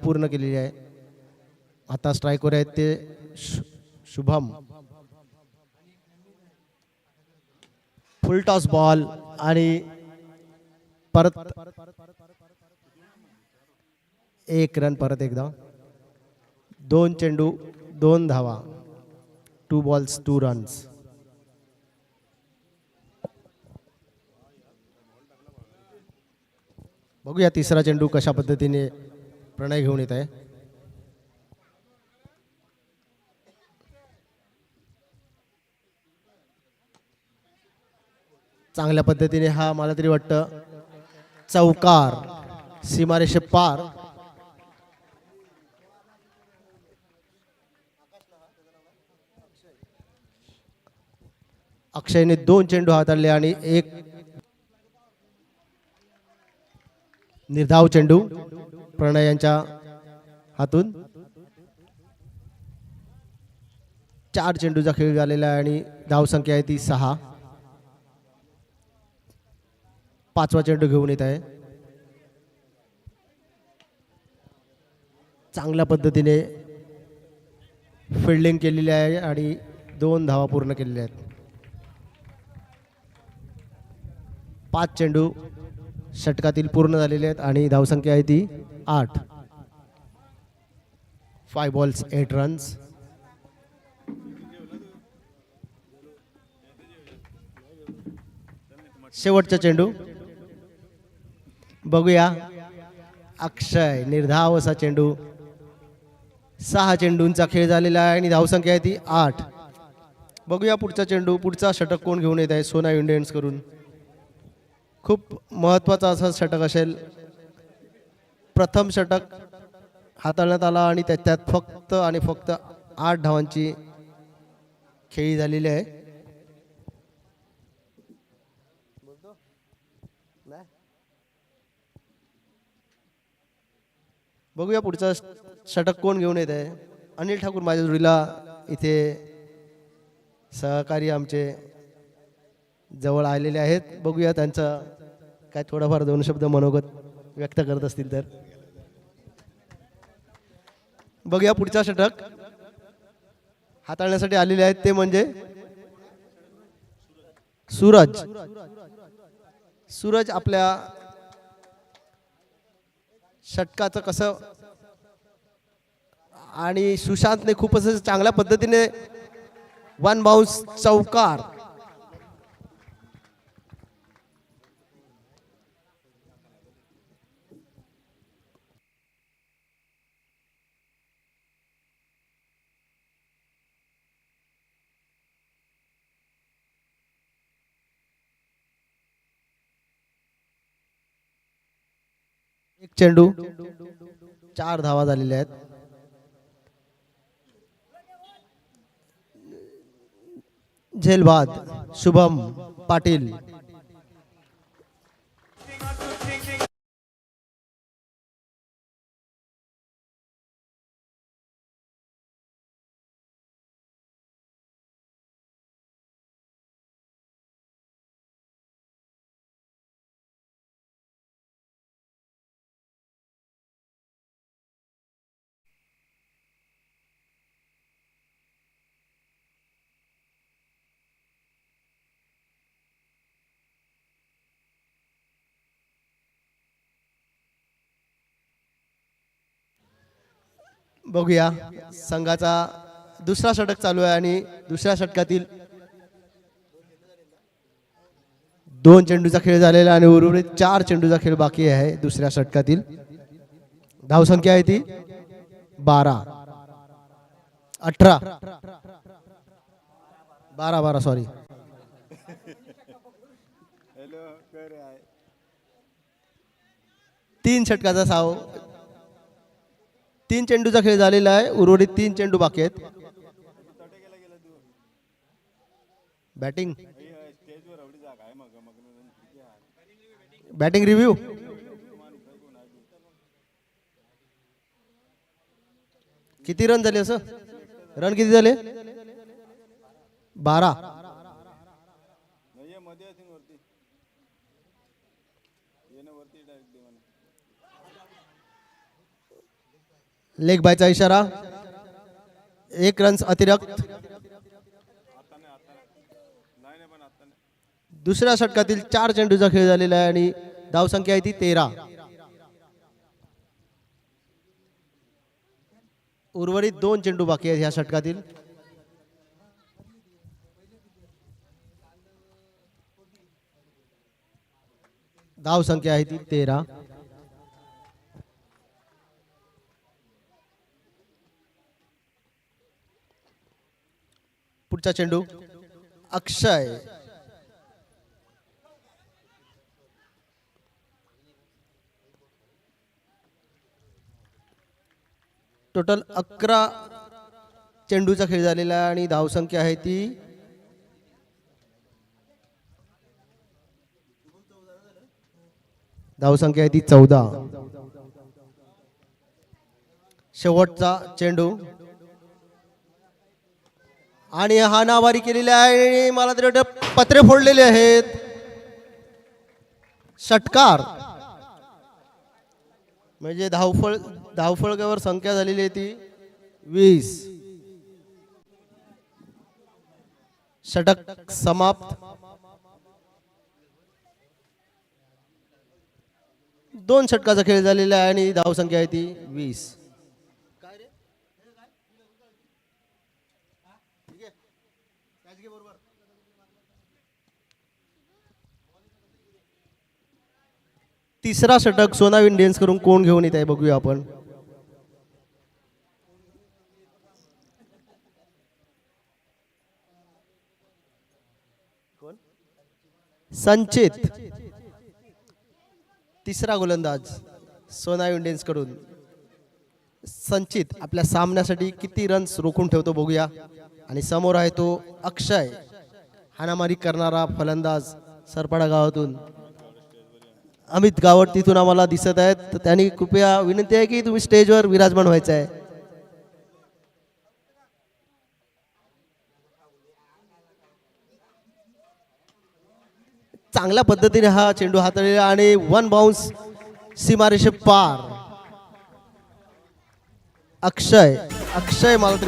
पूर्ण केलेली आहे. आता स्ट्राईकवर आहेत ते शुभम. फुल टॉस बॉल आणि परत एक रन. परत एकदा 2 चेंडू 2 धावा. 2 balls 2 runs. बघूया तिसरा चेंडू कशा पद्धतीने प्रणय घेऊन येत आहे. चांगल्या पद्धतीने हा मला तरी वाटतं चौकार सीमारेषे पार. अक्षयने 2 चेंडू हाताळले आणि एक निर्धाव चेंडू प्रणय यांच्या हातून. 4 चेंडूचा खेळ झालेला आहे आणि धावसंख्या आहे ती 6. 5वा चेंडू घेऊन येत आहे. चांगल्या पद्धतीने फिल्डिंग केलेली आहे आणि 2 धावा पूर्ण केलेल्या आहेत. 5 चेंडू षटकातील पूर्ण झालेले आहेत आणि धावसंख्या आहे ती 8. 5 balls 8 runs. शेवटचा चेंडू बघूया. अक्षय निर्धाव असा चेंडू. 6 चेंडूंचा खेळ झालेला आहे आणि धावसंख्या आहे ती 8. बघूया पुढचा चेंडू. पुढचा षटक कोण घेऊन येत आहे सोना इंडियन्स करून. खूप महत्त्वाचा असा षटक असेल. प्रथम षटक हाताळण्यात आला आणि त्याच्यात फक्त आणि फक्त 8 धावांची खेळी झालेली आहे. बघूया पुढचा षटक कोण घेऊन येत आहे. अनिल ठाकूर माझ्या जोडीला इथे सहकारी आमचे जवळ आलेले आहेत. बघूया त्यांचं काय थोडाफार 2 शब्द मनोगत व्यक्त करत असतील तर. बघूया पुढचा षटक हाताळण्यासाठी आलेले आहेत ते म्हणजे सूरज. सूरज आपल्या षटकाचं कसं आणि सुशांतने खूपच चांगल्या पद्धतीने 1 बाउन्स चौकार. एक चेंडू 4 धावा झालेल्या आहेत. झेलबाद शुभम पाटील. बघूया संघाचा दुसरा षटक चालू आहे आणि दुसऱ्या षटकातील 2 चेंडूचा खेळ झालेला आणि उर्वरित 4 चेंडूचा खेळ बाकी आहे दुसऱ्या षटकातील. धावसंख्या आहे ती 12 18 12 सॉरी. तीन षटकाचा साव 3 चेंडूचा खेळ झालेला आहे. उर्वरित 3 चेंडू बाकी आहेत. Batting batting review. किती रन झाले असं रन किती झाले 12. लेग बायचा इशारा, 1 रन अतिरिक्त. दुसऱ्या षटकातील 4 चेंडूचा खेळ झालेला आहे आणि धावसंख्या आहे ती 13. उर्वरित 2 चेंडू बाकी आहेत ह्या षटकातील. धावसंख्या आहे ती 13. पुढचा चेंडू अक्षय. टोटल 11 चेंडूचा खेळ झालेला आहे आणि धावसंख्या आहे ती 14. शेवटचा चेंडू आणि हाणामारी केलेली आहे आणि मला तरी वाटतं पत्रे फोडलेले आहेत. षटकार म्हणजे धावफळकावर संख्या झालेली आहे ती 20. षटक समाप्त. 2 षटकाचा खेळ झालेला आहे आणि धावसंख्या आहे ती 20. तिसरा षटक सोना इंडियन्स करून कोण घेऊन येत आहे बघूया आपण. संचित तिसरा गोलंदाज सोना इंडियन्स कडून. संचित आपल्या सामन्यासाठी किती रन्स रोखून ठेवतो बघूया. आणि समोर आहे तो अक्षय, हाणामारी करणारा फलंदाज सरपाडा गावातून. अमित गावड तिथून आम्हाला दिसत आहेत, तर त्यांनी कृपया विनंती आहे की तुम्ही स्टेजवर विराजमान व्हायचं आहे. चांगल्या पद्धतीने हा चेंडू हाताळलेला आणि 1 बाउन्स सीमारेषे पार. अक्षय मला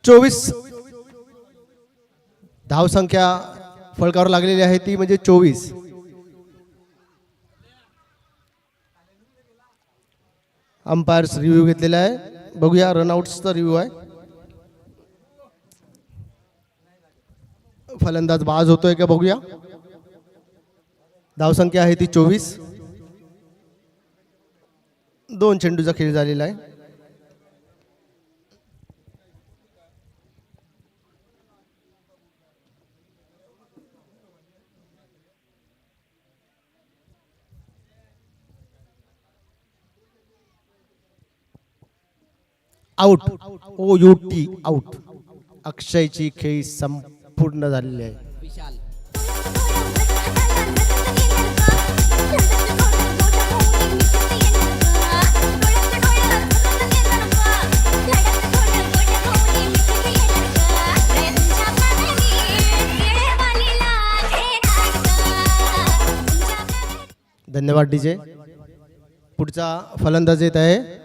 24 धावसंख्या फलकावर लागलेली आहे ती म्हणजे 24. अंपायर्स रिव्ह्यू घेतलेला आहे, बघूया. रनआउट्सचा रिव्ह्यू आहे. फलंदाज बाज होतोय का बघूया. धावसंख्या आहे ती 24. 2 चेंडूचा खेळ झालेला आहे. आउट. OUT out. अक्षयची खेळी संपूर्ण झालेली आहे. धन्यवाद डीजे. पुढचा फलंदाज येत आहे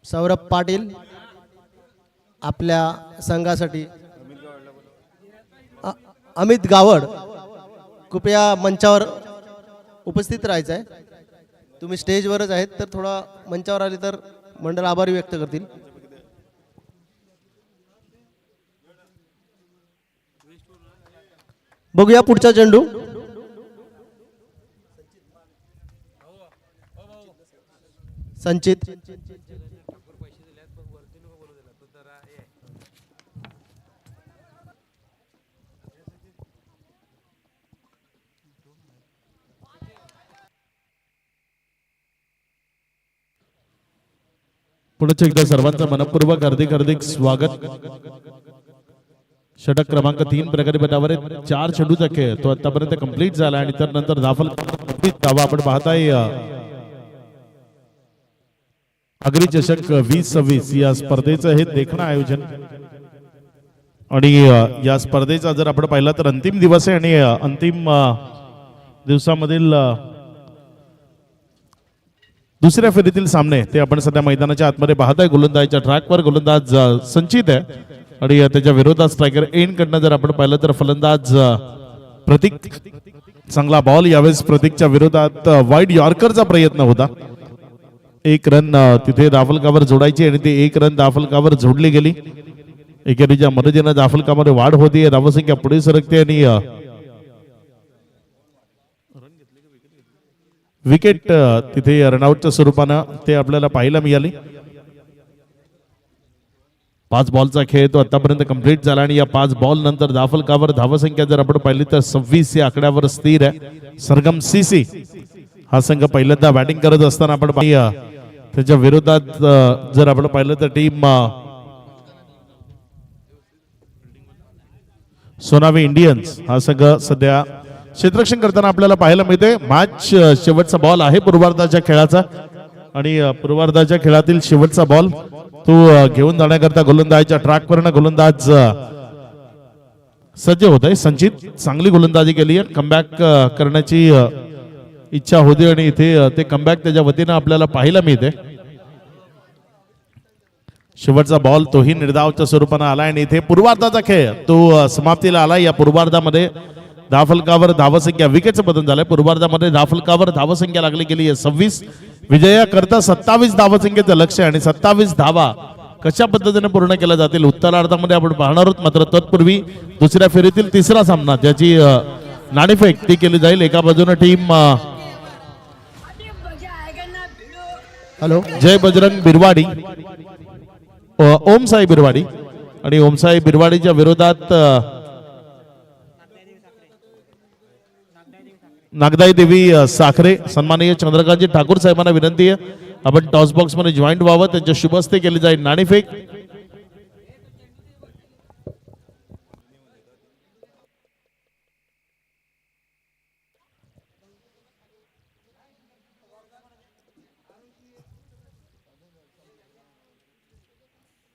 सौरभ पाटील आपल्या संघासाठी. अमित गावड कृपया मंचावर उपस्थित राहायचं आहे. तुम्ही स्टेजवरच आहेत, तर थोडा मंचावर आले तर मंडळ आभारी व्यक्त करतील. बघूया पुढचा चेंडू. संचित पुन्हा एकदा सर्वांचं मनपूर्वक हार्दिक हार्दिक स्वागत। षटक क्रमांक 3 प्रगती पथावर 4 चेंडूचा खेळ तो आतापर्यंत कंप्लीट झाला आणि त्यानंतर दाफल धावा आपण पाहताय। आगरी चषक 2026 या स्पर्धेचं हे देखणं आयोजन आणि या स्पर्धेचा जर आपण पाहिला तर अंतिम दिवस आहे आणि अंतिम दिवसामधील दुसऱ्या फेरीतील सामने ते आपण सध्या मैदानाच्या आतमध्ये पाहताय। गोलंदाजीच्या ट्रॅकवर गोलंदाज संचित आहे आणि त्याच्या विरोधात स्ट्रायकर एन कडनं जर आपण पाहिलं तर फलंदाज प्रतीक। चांगला बॉल यावेळेस प्रतीकच्या विरोधात वाईड यॉर्करचा प्रयत्न होता। एक रन तिथे दाफलकावर जोडायची आणि ते एक रन दाफलकावर जोडली गेली। एकेरीच्या मदतीने दाफलकामध्ये वाढ होती, धावसंख्या पुढे सरकते आणि विकेट तिथे रनआउटच्या स्वरूपानं ते आपल्याला पाहायला मिळाली। 5 बॉलचा खेळ तो आतापर्यंत कंप्लीट झाला आणि या 5 बॉल नंतर दाफलकावर धावसंख्या जर आपण पाहिली तर 26 या आकड्यावर स्थिर आहे। सरगम सीसी हा संघ पहिल्यांदा बॅटिंग करत असताना आपण त्याच्या विरोधात जर आपण पाहिलं तर टीम सोनावी इंडियन्स हा संघ सध्या क्षेत्ररक्षण करताना आपल्याला पाहायला मिळते। मॅच शेवटचा बॉल आहे पूर्वार्धाच्या खेळाचा आणि पूर्वार्धाच्या खेळातील शेवटचा बॉल तो घेऊन जाण्याकरता गोलंदाजीच्या ट्रॅकवरनं गोलंदाज सज्ज होत आहे। संचित चांगली गोलंदाजी केली आहे, कमबॅक करण्याची इच्छा होती आणि इथे ते कमबॅक त्याच्या वतीनं आपल्याला पाहायला मिळते। शेवटचा बॉल तोही निर्धावाच्या स्वरूपानं आला आणि इथे पूर्वार्धाचा खेळ तो समाप्तीला आला। या पूर्वार्धामध्ये धावफलकावर धावसंख्या विकेटचं बदल झालंय। पूर्वार्धामध्ये धावफलकावर धावसंख्या लागली गेली आहे 26, विजयाकरता 27 धावसंख्येचं लक्ष आणि 27 धावा कशा पद्धतीने पूर्ण केल्या जातील उत्तरार्धामध्ये आपण पाहणार आहोत। मात्र तत्पूर्वी दुसऱ्या फेरीतील तिसरा सामना ज्याची नाणेफेक ती केली जाईल। एका बाजूने टीम हॅलो जय बजरंग बिरवाडी ओमसाई बिरवाडी आणि ओमसाई बिरवाडीच्या विरोधात नागदाई देवी साखरे। सन्माननीय चंद्रकांतजी ठाकूर साहेबांना विनंती आहे आपण टॉस बॉक्स मध्ये जॉईंट व्हावं, त्यांच्या शुभ हस्ते केली जाईल नाणेफेक।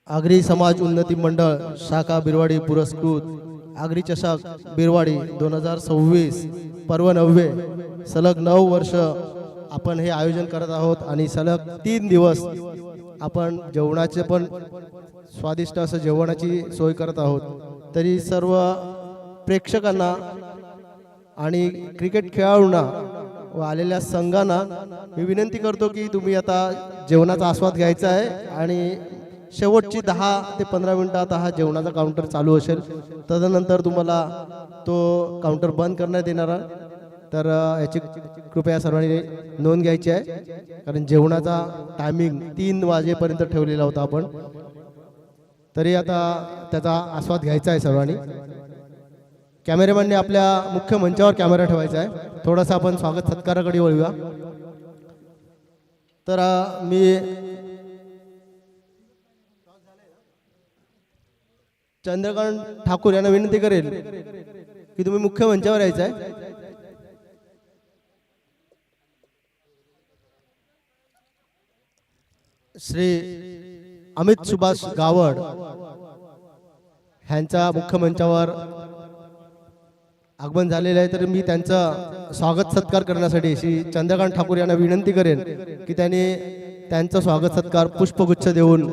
आगरी समाज उन्नती मंडळ शाखा बिरवाडी पुरस्कृत आगरी चषक बिरवाडी 2026 पर्व 9 सलग 9 वर्ष आपण हे आयोजन करत आहोत आणि सलग 3 दिवस आपण जेवणाचे पण स्वादिष्ट असं जेवणाची सोय करत आहोत। तरी सर्व प्रेक्षकांना आणि क्रिकेट खेळाडूंना व आलेल्या संघांना मी विनंती करतो की तुम्ही आता जेवणाचा आस्वाद घ्यायचा आहे आणि शेवटची 10 ते 15 मिनिटात हा जेवणाचा काउंटर चालू असेल। तदनंतर तुम्हाला तो काउंटर बंद करण्यात येणार आहे। तर याची कृपया सर्वांनी नोंद घ्यायची आहे कारण जेवणाचा टायमिंग 3 वाजेपर्यंत ठेवलेला होता आपण। तरी आता त्याचा आस्वाद घ्यायचा आहे सर्वांनी। कॅमेरामॅनने आपल्या मुख्य मंचावर कॅमेरा ठेवायचा आहे। थोडासा आपण स्वागत सत्काराकडे वळूया। तर मी चंद्रकांत ठाकूर यांना विनंती करेल की तुम्ही मुख्य मंचावर यायचं आहे। श्री अमित सुभाष गावड ह्यांचा मुख्य मंचावर आगमन झालेलं आहे। तर मी त्यांचा स्वागत सत्कार करण्यासाठी श्री चंद्रकांत ठाकूर यांना विनंती करेन की त्यांनी त्यांचा स्वागत सत्कार पुष्पगुच्छ देऊन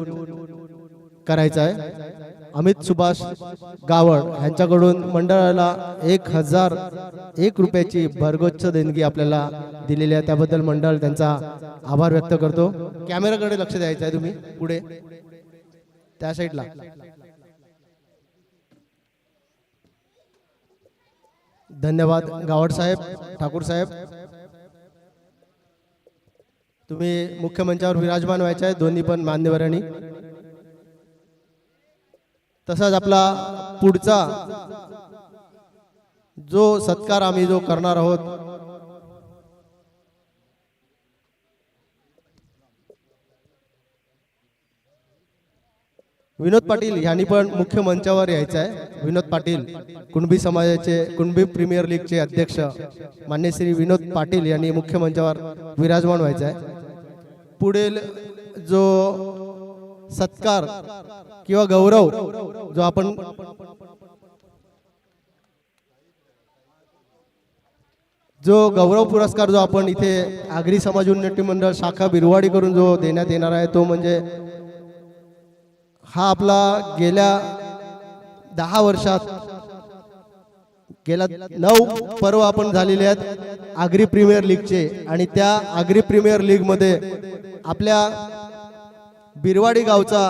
करायचा आहे। अमित सुभाष गावड यांच्याकडून मंडळाला 1001 रुपयाची भरगोच्च देणगी आपल्याला दिलेली आहे, त्याबद्दल मंडळ त्यांचा आभार व्यक्त करतो। कॅमेराकडे लक्ष द्यायचं आहे तुम्ही पुढे त्या साईडला। धन्यवाद गावड साहेब, ठाकूर साहेब। तुम्ही मुख्य मंचावर विराजमान व्हायचे आहे दोन्ही पण मान्यवरांनी। तसाच आपला पुढचा जो सत्कार आम्ही जो करणार आहोत विनोद पाटील यांनी पण मुख्य मंचावर यायचं आहे. विनोद पाटील कुणबी समाजाचे कुणबी प्रीमियर लीगचे अध्यक्ष मान्य श्री विनोद पाटील यांनी मुख्य मंचावर विराजमान व्हायचं आहे. पुढील जो सत्कार किंवा गौरव जो आपण गौरव पुरस्कार जो आपण इथे आगरी समाज उन्नती मंडळ शाखा बिरवाडी करून जो देण्यात येणार आहे तो म्हणजे हा आपला गेल्या 10 वर्षात गेल्या 9 पर्व आपण झालेले आहेत आगरी प्रीमियर लीगचे आणि त्या आगरी प्रीमियर लीग मध्ये आपल्या बिरवाडी गावचा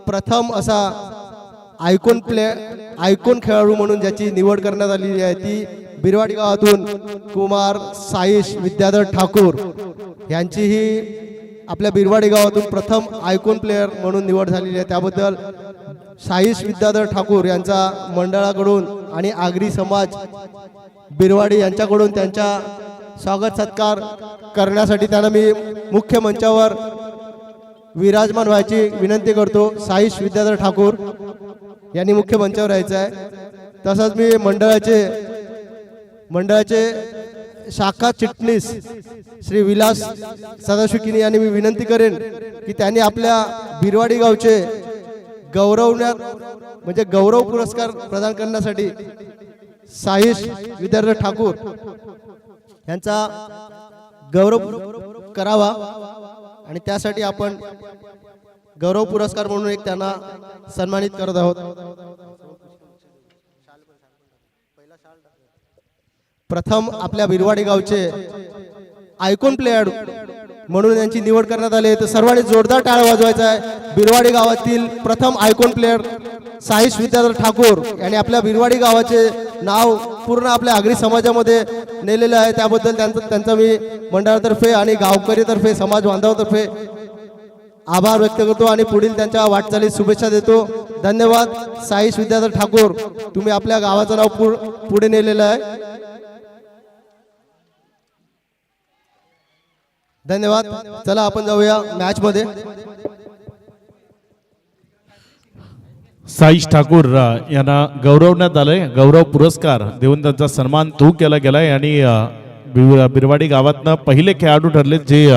प्रथम असा आयकॉन खेळाडू म्हणून ज्याची निवड करण्यात आलेली आहे ती बिरवाडी गावातून कुमार साईश विद्याधर ठाकूर यांचीही आपल्या बिरवाडी गावातून प्रथम आयकॉन प्लेयर म्हणून निवड झालेली आहे. त्याबद्दल साईश विद्याधर ठाकूर यांचा मंडळाकडून आणि आगरी समाज बिरवाडी यांच्याकडून त्यांच्या स्वागत सत्कार करण्यासाठी त्यांना मी मुख्य मंचावर विराजमान व्हायची विनंती करतो. साईश विद्याधर ठाकूर यांनी मुख्य मंचावर यायचं आहे. तसंच मी मंडळाचे शाखा चिटणीस श्री विलास सदाशिवकिनी यांनी मी विनंती करेन की त्यांनी आपल्या बिरवाडी गावचे गौरव पुरस्कार प्रदान करण्यासाठी साईश विद्याधर ठाकूर यांचा गौरव करावा आणि त्यासाठी आपण गौरव पुरस्कार म्हणून एक त्यांना सन्मानित करत आहोत. प्रथम आपल्या बिरवाडी गावचे आयकॉन प्लेयर म्हणून यांची निवड करण्यात आली तर सर्वांनी जोरदार टाळ्या वाजवायचा आहे. बिरवाडी गावातील प्रथम आयकॉन प्लेयर साईश विद्याधर ठाकूर यांनी आपल्या बिरवाडी गावाचे नाव पूर्ण आपल्या आगरी समाजामध्ये नेलेलं आहे. त्याबद्दल त्यांचा मी मंडळातर्फे आणि गावकरीतर्फे समाज बांधवातर्फे आभार व्यक्त करतो आणि पुढील त्यांच्या वाटचालीस शुभेच्छा देतो. धन्यवाद. साईश विद्याधर ठाकूर तुम्ही आपल्या गावाचं नाव पुढे नेलेलं आहे. धन्यवाद. चला आपण जाऊया मॅच मध्ये. साईश ठाकूर यांना गौरवण्यात आलंय. गौरव पुरस्कार देऊन त्यांचा सन्मान तू केला गेलाय आणि बिरवाडी गावातनं पहिले खेळाडू ठरले जे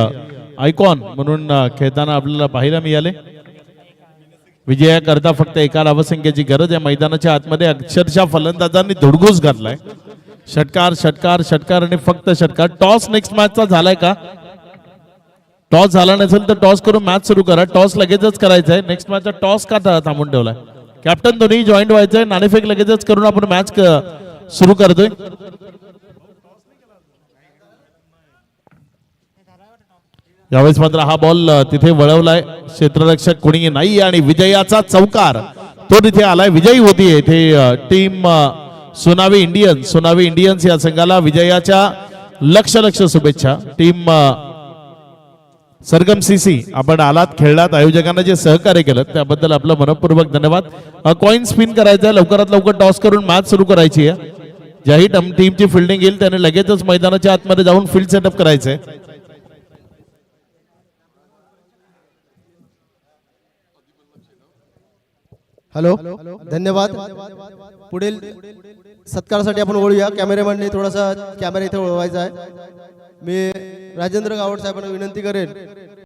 आयकॉन म्हणून खेळताना आपल्याला पाहायला मिळाले. विजयाकरता फक्त एका धावसंख्येची गरज आहे. मैदानाच्या आतमध्ये अक्षरशः फलंदाजांनी धुडगूस घातलाय. षटकार षटकार षटकार आणि फक्त षटकार. टॉस नेक्स्ट मॅचचा झालाय का? टॉस झाला नसेल तर टॉस करून मॅच सुरू करा. टॉस लगेचच करायचा आहे. नेक्स्ट मॅचचा टॉस का थांबून ठेवलाय? कॅप्टन दोन्ही जॉईंट व्हायचंय. नाणेफेक लगेचच करून आपण मॅच सुरू करतोय. यावेळेस मात्र हा बॉल तिथे वळवलाय. क्षेत्ररक्षक कोणी नाही आणि विजयाचा चौकार तो तिथे आलाय. विजयी होतीये इथे टीम सोनावी इंडियन्स या संघाला विजयाच्या लक्ष शुभेच्छा. टीम सरगम सीसी आपण आलात, खेळलात, आयोजकांना जे सहकार्य केलं त्याबद्दल आपलं मनपूर्वक धन्यवाद. कॉइन स्पिन करायचा लवकरात लवकर टॉस करून मॅच सुरू करायची आहे. ज्याही टीमची फिल्डिंग येईल त्याने लगेचच मैदानाच्या आतमध्ये जाऊन फील्ड सेटअप करायचंय. हॅलो, धन्यवाद. पुढील सत्कारासाठी आपण वळूया. कॅमेरामॅनने थोडासा कॅमेरा इथे वळवायचा आहे. मी राजेंद्र गावड साहेबांना विनंती करेन